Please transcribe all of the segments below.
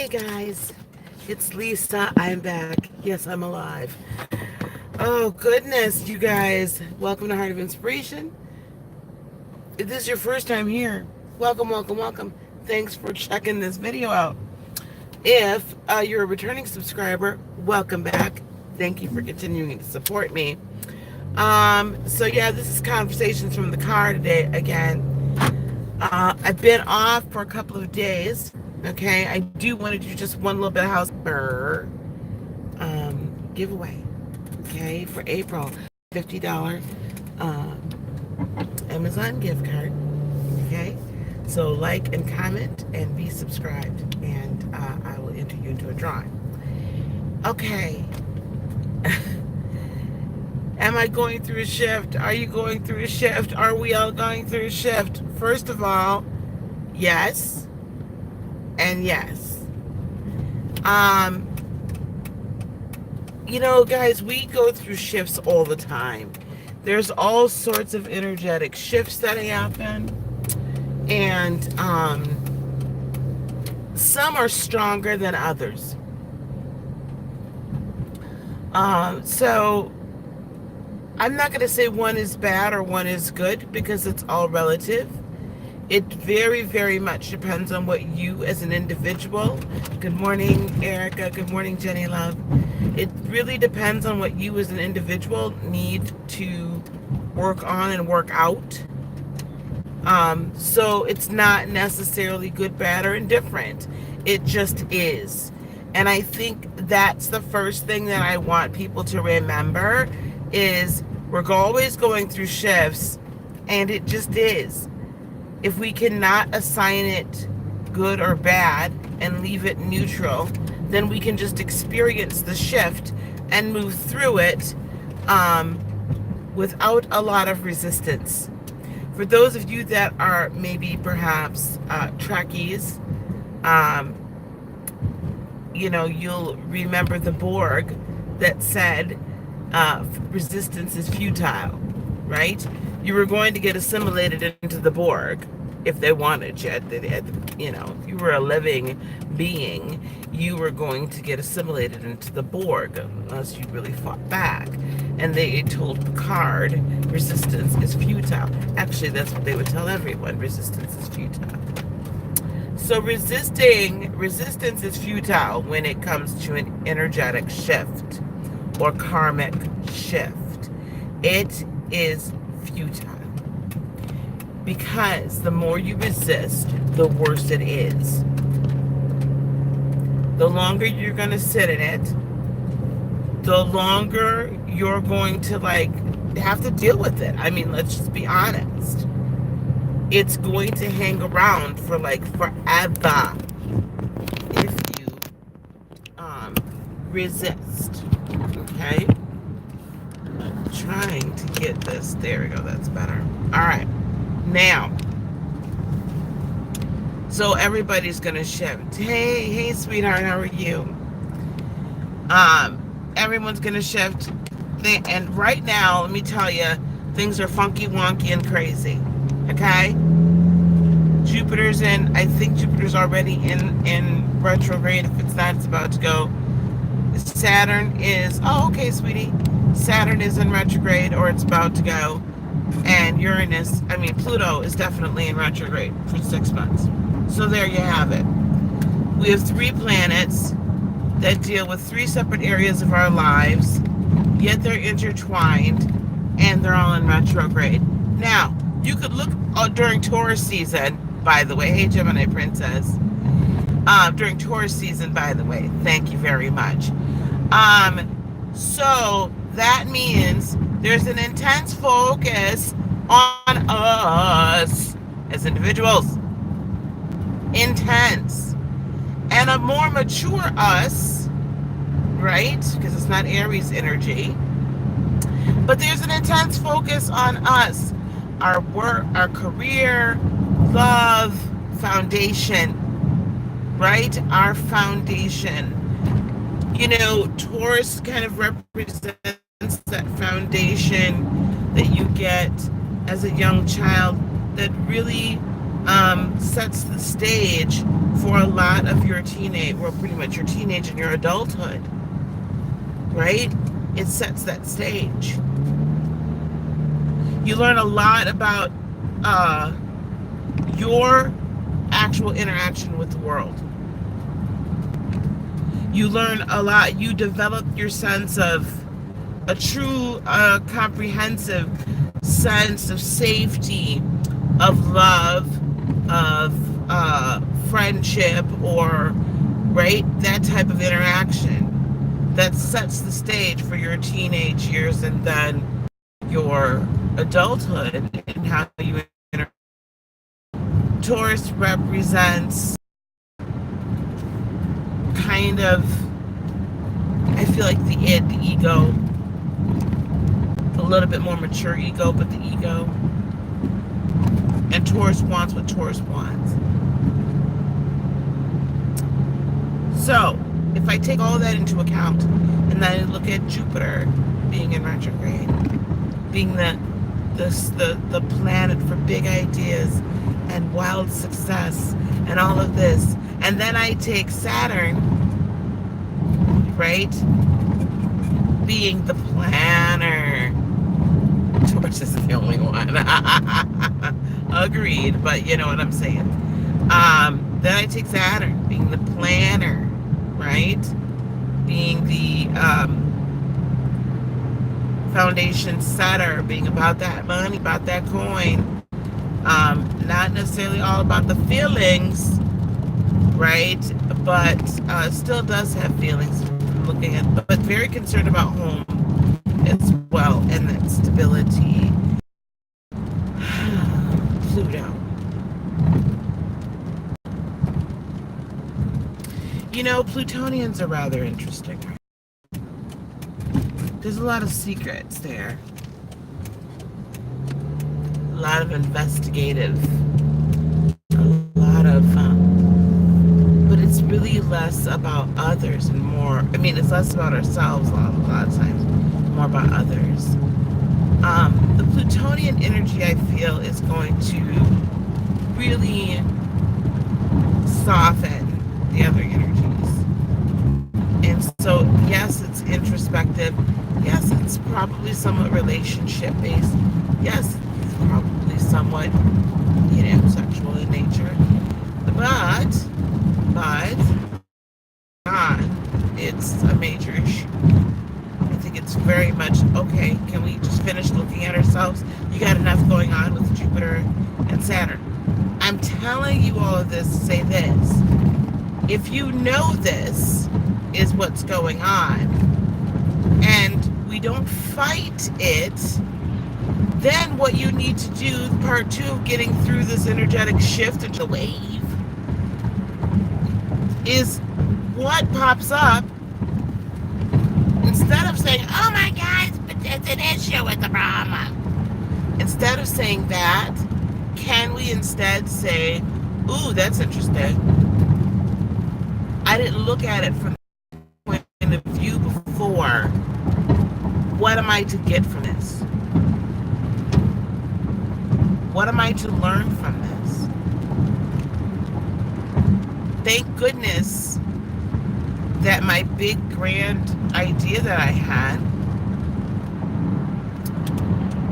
Hey guys, it's Lisa. I'm back. Yes, I'm alive. Oh goodness, you guys. Welcome to Heart of Inspiration. If this is your first time here, welcome, welcome, welcome. Thanks for checking this video out. If you're a returning subscriber, welcome back. Thank you for continuing to support me. So yeah, this is Conversations from the Car today again. I've been off for a couple of days. Okay, I do want to do just one little bit of house giveaway. Okay, for April, $50 Amazon gift card. Okay, so like and comment and be subscribed, and I will enter you into a drawing. Okay. Am I going through a shift? Are you going through a shift? Are we all going through a shift? First of all, yes and yes. Guys, we go through shifts all the time. There's all sorts of energetic shifts that happen, and some are stronger than others. So I'm not going to say one is bad or one is good, because it's all relative. It very, very much depends on what you as an individual. Good morning, Erica. Good morning, Jenny Love. It really depends on what you as an individual need to work on and work out. So it's not necessarily good, bad, or indifferent. It just is. And I think that's the first thing that I want people to remember is we're always going through shifts, and it just is. If we cannot assign it good or bad and leave it neutral, then we can just experience the shift and move through it without a lot of resistance. For those of you that are maybe perhaps Trekkies, you'll remember the Borg that said resistance is futile, right? You were going to get assimilated into the Borg if they wanted you. If you were a living being, you were going to get assimilated into the Borg unless you really fought back. And they told Picard, resistance is futile. Actually, that's what they would tell everyone, resistance is futile. So resistance is futile when it comes to an energetic shift or karmic shift. It is futile, because the more you resist, the worse it is. The longer you're going to sit in it, the longer you're going to have to deal with it. I mean, let's just be honest. It's going to hang around for forever if you resist. Okay? I'm trying to get this. There we go. That's better. All right. Now, so everybody's going to shift. Hey, sweetheart, how are you? Everyone's going to shift. And right now, let me tell you, things are funky, wonky, and crazy. Okay? I think Jupiter's already in retrograde. If it's not, it's about to go. Saturn is, okay, sweetie. Saturn is in retrograde, or it's about to go. And Pluto is definitely in retrograde for 6 months. So there you have it. We have 3 planets that deal with 3 separate areas of our lives, yet they're intertwined, and they're all in retrograde. Now, you could look during Taurus season, by the way. Hey, Gemini Princess. During Taurus season, by the way. Thank you very much. So that means there's an intense focus on us as individuals. Intense. And a more mature us, right? Because it's not Aries energy. But there's an intense focus on us. Our work, our career, love, foundation, right? Our foundation. Taurus kind of represents that foundation that you get as a young child that really sets the stage for a lot of your pretty much your teenage and your adulthood, right? It sets that stage. You learn a lot about your actual interaction with the world. You learn a lot. You develop your sense of a true, comprehensive sense of safety, of love, of friendship, or right, that type of interaction that sets the stage for your teenage years and then your adulthood and how you interact. Taurus represents kind of, I feel like the ego, a little bit more mature ego, but the ego. And Taurus wants what Taurus wants. So, if I take all that into account, and then I look at Jupiter being in retrograde, being the planet for big ideas and wild success and all of this, and then I take Saturn, right, being the planner. Taurus is the only one. Agreed, but you know what I'm saying. Then I take Saturn being the planner, right? Being the foundation setter, being about that money, about that coin. Not necessarily all about the feelings, right? But still does have feelings looking at, but very concerned about home as well and that stability. Pluto. You know, Plutonians are rather interesting. There's a lot of secrets there. A lot of investigative. A lot of, but it's really less about others and more, I mean, it's less about ourselves a lot of times, more about others. The Plutonian energy, I feel, is going to really soften the other energies. And so, yes, it's introspective. Yes, it's probably somewhat relationship based. Yes, it's probably somewhat, you know, sexual in nature. But, it's a major issue. I think it's very much, okay, can we just finish looking at ourselves? You got enough going on with Jupiter and Saturn. I'm telling you all of this to say this. If you know this is what's going on, and we don't fight it, then what you need to do, part two of getting through this energetic shift into the wave, is what pops up. Instead of saying, oh my God, it's an issue with the Brahma. Instead of saying that, can we instead say, ooh, that's interesting. I didn't look at it from the point of view before. What am I to get from this? What am I to learn from this? Thank goodness that my big grand idea that I had,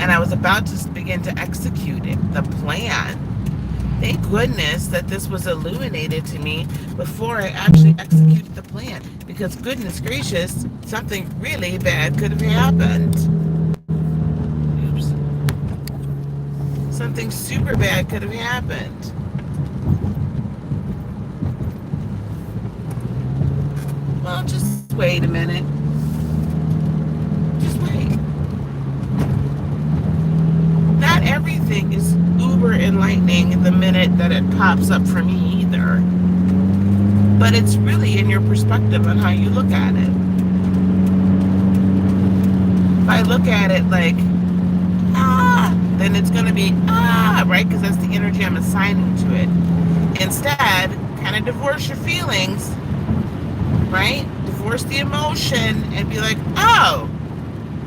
and I was about to begin to execute it, the plan. Thank goodness that this was illuminated to me before I actually executed the plan, because goodness gracious, something really bad could have happened. Oops. Something super bad could have happened. Well, just wait a minute. Just wait. Not everything is uber enlightening the minute that it pops up for me either. But it's really in your perspective on how you look at it. If I look at it like, then it's going to be, right? Because that's the energy I'm assigning to it. Instead, kind of divorce your feelings, right? Divorce the emotion and be like, oh,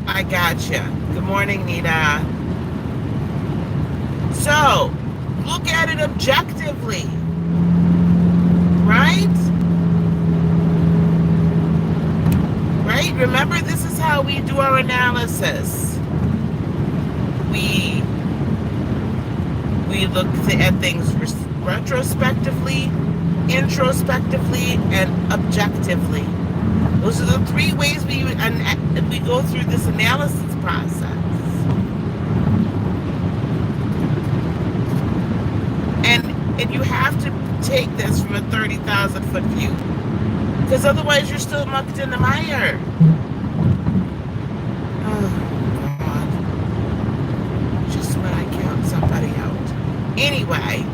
I gotcha. Good morning, Nita. So, look at it objectively, right? Right? Remember, this is how we do our analysis. We look at things retrospectively, introspectively, and objectively. Those are the three ways we go through this analysis process. And you have to take this from a 30,000 foot view, because otherwise you're still mucked in the mire. Oh God! Just when I count somebody out. Anyway,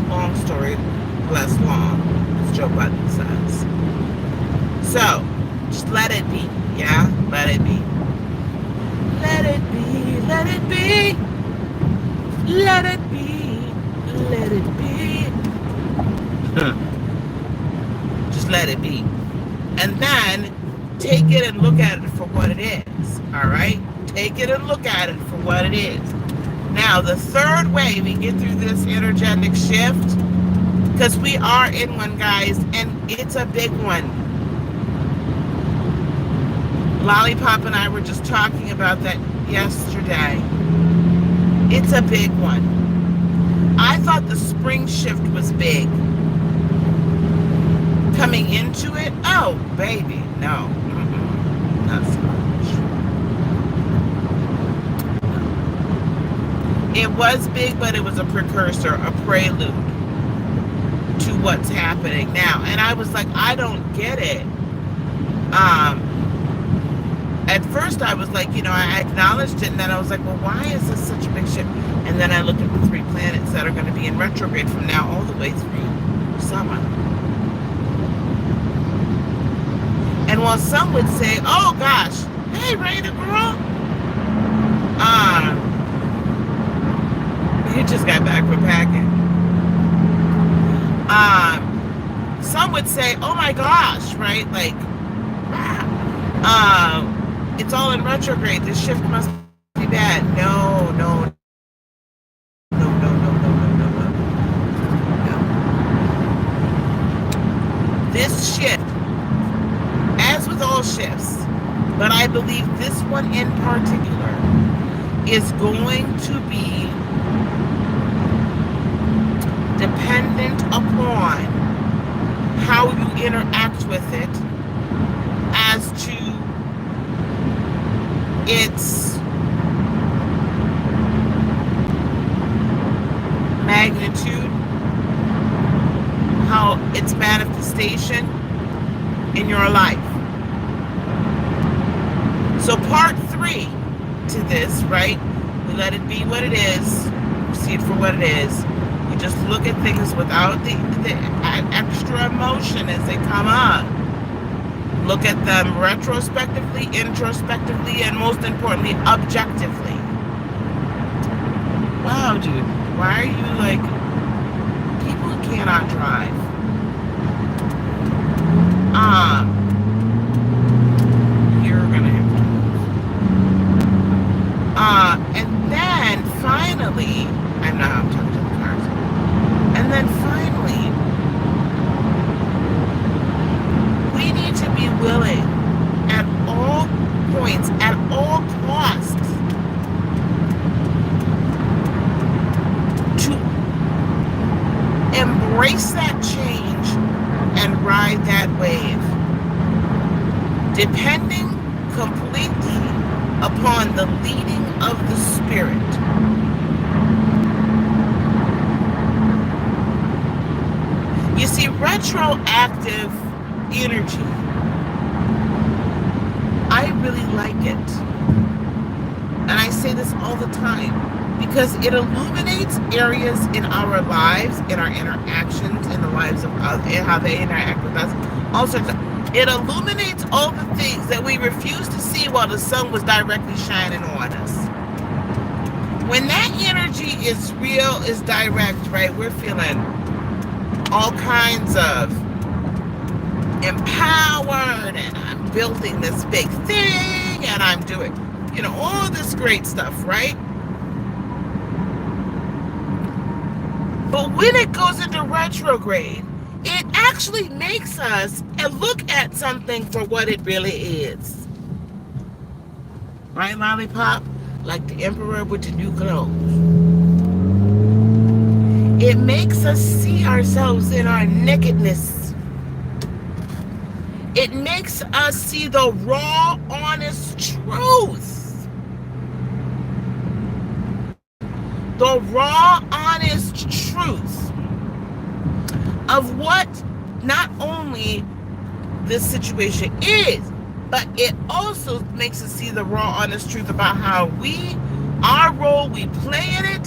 long story less long, as Joe Budden says. So, just let it be, yeah? Let it be. Let it be, let it be. Let it be, let it be. Just let it be. And then, take it and look at it for what it is, all right? Take it and look at it for what it is. Now, the third way we get through this energetic shift, because we are in one, guys, and it's a big one. Lollipop and I were just talking about that yesterday. It's a big one. I thought the spring shift was big. Coming into it, oh, baby, no. Not so much. It was big, but it was a precursor, a prelude to what's happening now. And I was like, I don't get it. At first I was like, I acknowledged it, and then I was like, well, why is this such a big shift? And then I looked at the 3 planets that are going to be in retrograde from now all the way through summer. And while some would say, oh gosh, hey, Raina girl, you just got back from packing. Some would say, oh my gosh, right? Like, it's all in retrograde. This shift must be bad. No. This shift, as with all shifts, but I believe this one in particular, is going to be dependent upon how you interact with it as to its magnitude, how its manifestation in your life. So part 3 to this, right? We let it be what it is, see it for what it is. We just look at things without the extra emotion as they come up. Look at them retrospectively, introspectively, and most importantly, objectively. Wow, dude, why are you like people who cannot drive? You're gonna have to. And then finally, I'm talking to the cars. And then finally, we need to be willing at all points, at all costs, to embrace that change and ride that wave, depending completely upon the leading of the Spirit. You see, retroactive energy, I really like it. And I say this all the time because it illuminates areas in our lives, in our interactions, in the lives of others, and how they interact with us. Also, it illuminates all the things that we refuse to see while the sun was directly shining on us. When that energy is real, is direct, right? We're feeling all kinds of empowered, and I'm building this big thing, and I'm doing, all this great stuff, right? But when it goes into retrograde, it actually makes us look at something for what it really is. Right, Lollipop? Like the emperor with the new clothes. It makes us see ourselves in our nakedness. It makes us see the raw, honest truth. The raw, honest truth of what not only this situation is, but it also makes us see the raw, honest truth about how our role we play in it,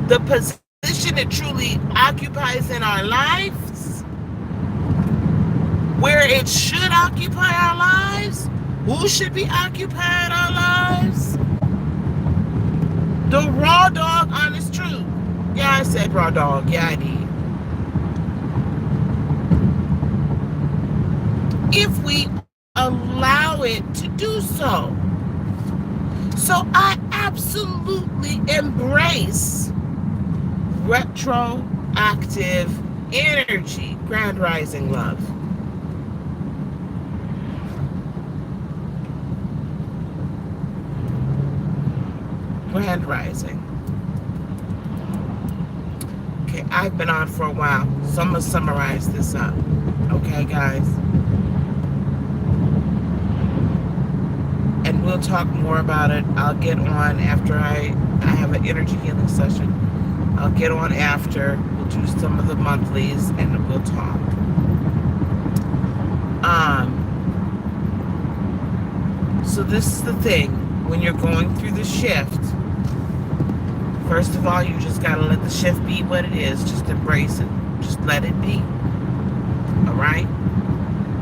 the position it truly occupies in our lives, where it should occupy our lives, who should be occupying our lives. The raw dog honest truth. Yeah, I said raw dog. Yeah, I did. If we allow it to do so. So I absolutely embrace retroactive energy, grand rising love. Grand rising. Okay, I've been on for a while, so I'm going to summarize this up. Okay, guys? And we'll talk more about it. I'll get on after I have an energy healing session. I'll get on after. We'll do some of the monthlies and we'll talk. So this is the thing. When you're going through the shift, first of all, you just got to let the shift be what it is. Just embrace it. Just let it be. All right?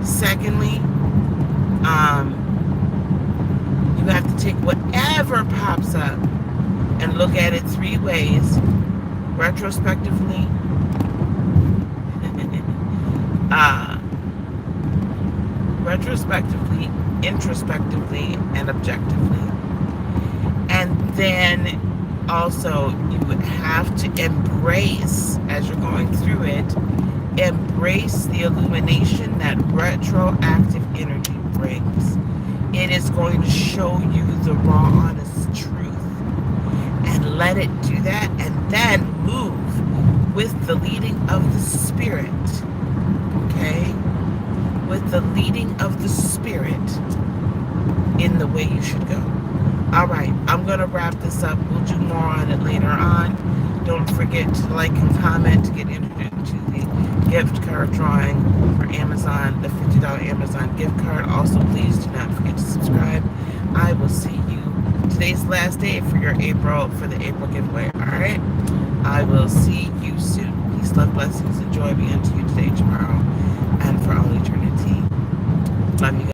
Secondly, you have to take whatever pops up and look at it three ways. Retrospectively, introspectively, and objectively. And then also you would have to embrace, as you're going through it, embrace the illumination that retroactive energy brings. It is going to show you the raw, honest truth. And let it do that, and then move with the leading of the Spirit. Okay? With the leading of the Spirit in the way you should go. Alright, I'm going to wrap this up. We'll do more on it later on. Don't forget to like and comment to get entered into the gift card drawing for Amazon, the $50 Amazon gift card. Also, please do not forget to subscribe. I will see you. Today's last day for the April giveaway. Alright? I will see you soon. Peace, love, blessings, and joy be unto you today, tomorrow, and for all eternity. Love you guys.